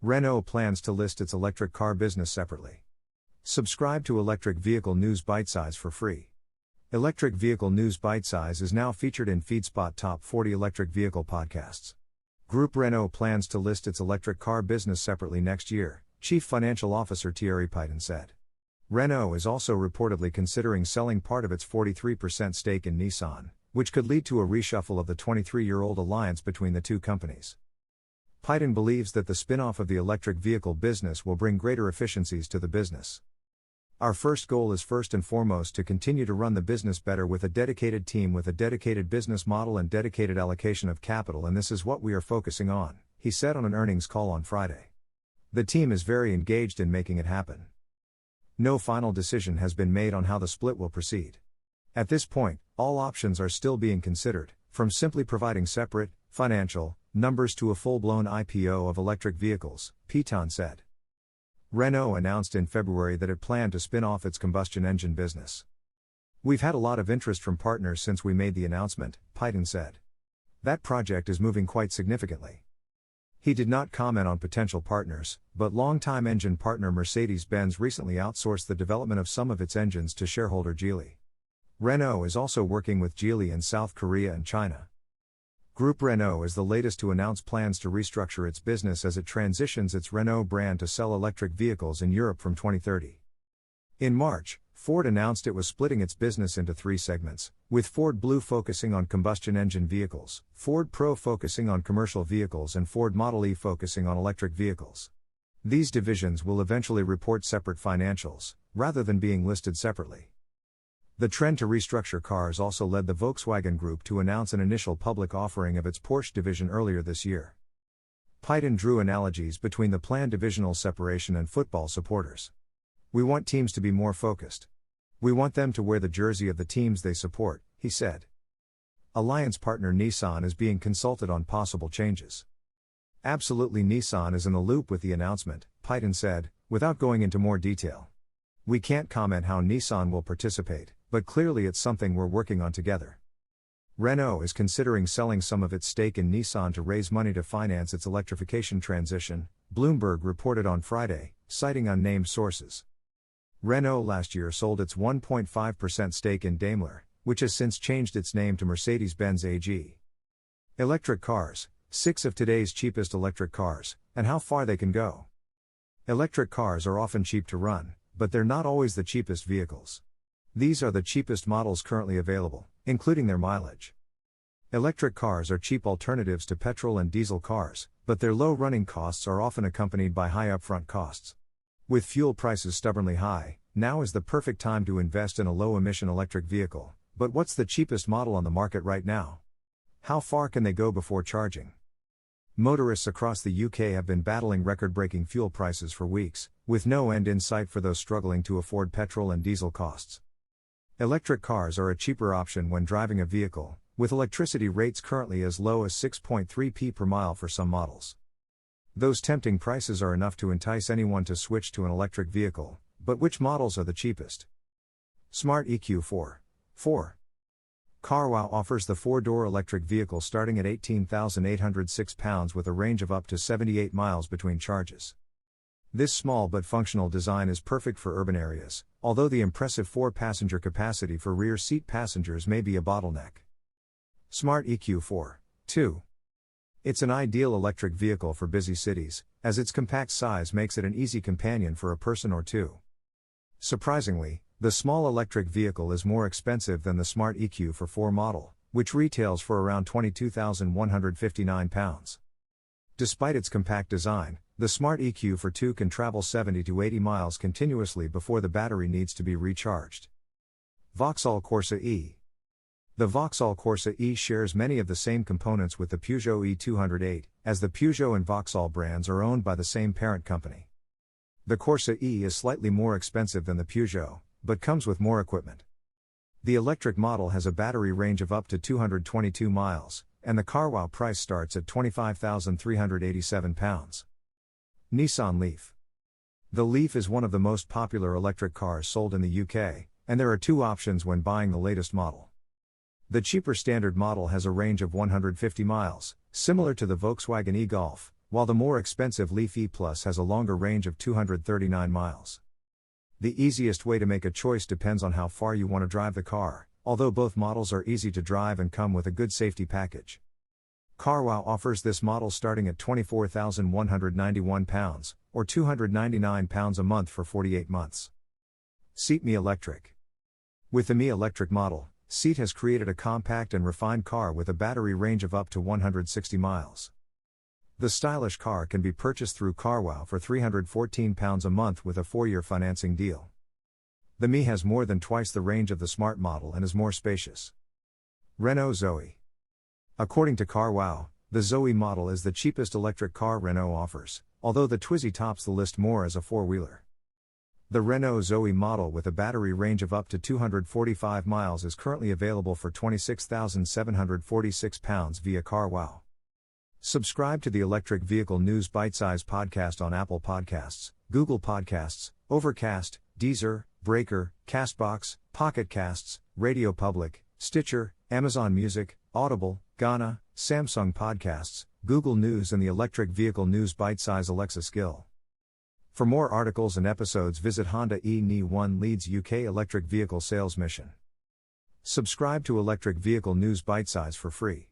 Renault plans to list its electric car business separately. Subscribe to Electric Vehicle News Bitesize for free. Electric Vehicle News Bitesize is now featured in FeedSpot Top 40 electric vehicle podcasts. Group Renault plans to list its electric car business separately next year, Chief Financial Officer Thierry Piton said. Renault is also reportedly considering selling part of its 43% stake in Nissan, which could lead to a reshuffle of the 23-year-old alliance between the two companies. Piton believes that the spin-off of the electric vehicle business will bring greater efficiencies to the business. Our first goal is first and foremost to continue to run the business better with a dedicated team with a dedicated business model and dedicated allocation of capital, and this is what we are focusing on, he said on an earnings call on Friday. The team is very engaged in making it happen. No final decision has been made on how the split will proceed. At this point, all options are still being considered, from simply providing separate, financial, numbers to a full-blown IPO of electric vehicles, Piton said. Renault announced in February that it planned to spin off its combustion engine business. We've had a lot of interest from partners since we made the announcement, Piton said. That project is moving quite significantly. He did not comment on potential partners, but longtime engine partner Mercedes-Benz recently outsourced the development of some of its engines to shareholder Geely. Renault is also working with Geely in South Korea and China. Group Renault is the latest to announce plans to restructure its business as it transitions its Renault brand to sell electric vehicles in Europe from 2030. In March, Ford announced it was splitting its business into three segments, with Ford Blue focusing on combustion engine vehicles, Ford Pro focusing on commercial vehicles, and Ford Model E focusing on electric vehicles. These divisions will eventually report separate financials, rather than being listed separately. The trend to restructure cars also led the Volkswagen Group to announce an initial public offering of its Porsche division earlier this year. Piton drew analogies between the planned divisional separation and football supporters. We want teams to be more focused. We want them to wear the jersey of the teams they support, he said. Alliance partner Nissan is being consulted on possible changes. Absolutely, Nissan is in the loop with the announcement, Piton said, without going into more detail. We can't comment how Nissan will participate, but clearly it's something we're working on together. Renault is considering selling some of its stake in Nissan to raise money to finance its electrification transition, Bloomberg reported on Friday, citing unnamed sources. Renault last year sold its 1.5% stake in Daimler, which has since changed its name to Mercedes-Benz AG. Electric cars, 6 of today's cheapest electric cars, and how far they can go. Electric cars are often cheap to run, but they're not always the cheapest vehicles. These are the cheapest models currently available, including their mileage. Electric cars are cheap alternatives to petrol and diesel cars, but their low running costs are often accompanied by high upfront costs. With fuel prices stubbornly high, now is the perfect time to invest in a low-emission electric vehicle, but what's the cheapest model on the market right now? How far can they go before charging? Motorists across the UK have been battling record-breaking fuel prices for weeks, with no end in sight for those struggling to afford petrol and diesel costs. Electric cars are a cheaper option when driving a vehicle, with electricity rates currently as low as 6.3p per mile for some models. Those tempting prices are enough to entice anyone to switch to an electric vehicle, but which models are the cheapest? Smart EQ4. CarWow offers the 4-door electric vehicle starting at £18,806 with a range of up to 78 miles between charges. This small but functional design is perfect for urban areas, although the impressive 4-passenger capacity for rear seat passengers may be a bottleneck. Smart EQ4. It's an ideal electric vehicle for busy cities, as its compact size makes it an easy companion for a person or two. Surprisingly, the small electric vehicle is more expensive than the Smart EQ4 model, which retails for around £22,159. Despite its compact design, the Smart EQ4 can travel 70 to 80 miles continuously before the battery needs to be recharged. Vauxhall Corsa E. The Vauxhall Corsa E shares many of the same components with the Peugeot E208, as the Peugeot and Vauxhall brands are owned by the same parent company. The Corsa E is slightly more expensive than the Peugeot, but comes with more equipment. The electric model has a battery range of up to 222 miles, and the CarWow price starts at £25,387. Nissan Leaf. The Leaf is one of the most popular electric cars sold in the UK, and there are two options when buying the latest model. The cheaper standard model has a range of 150 miles, similar to the Volkswagen e-Golf, while the more expensive Leaf E Plus has a longer range of 239 miles. The easiest way to make a choice depends on how far you want to drive the car, although both models are easy to drive and come with a good safety package. CarWow offers this model starting at £24,191, or £299 a month for 48 months. Seat Me Electric. With the Me Electric model, Seat has created a compact and refined car with a battery range of up to 160 miles. The stylish car can be purchased through CarWow for £314 a month with a 4-year financing deal. The Me has more than twice the range of the Smart model and is more spacious. Renault Zoe. According to CarWow, the Zoe model is the cheapest electric car Renault offers, although the Twizy tops the list more as a 4-wheeler. The Renault Zoe model with a battery range of up to 245 miles is currently available for £26,746 via CarWow. Subscribe to the Electric Vehicle News Bitesize podcast on Apple Podcasts, Google Podcasts, Overcast, Deezer, Breaker, Castbox, Pocket Casts, Radio Public, Stitcher, Amazon Music, Audible, Gaana, Samsung Podcasts, Google News and the Electric Vehicle News Bitesize Alexa skill. For more articles and episodes visit Honda e-Ni1 leads UK electric vehicle sales mission. Subscribe to Electric Vehicle News Bitesize for free.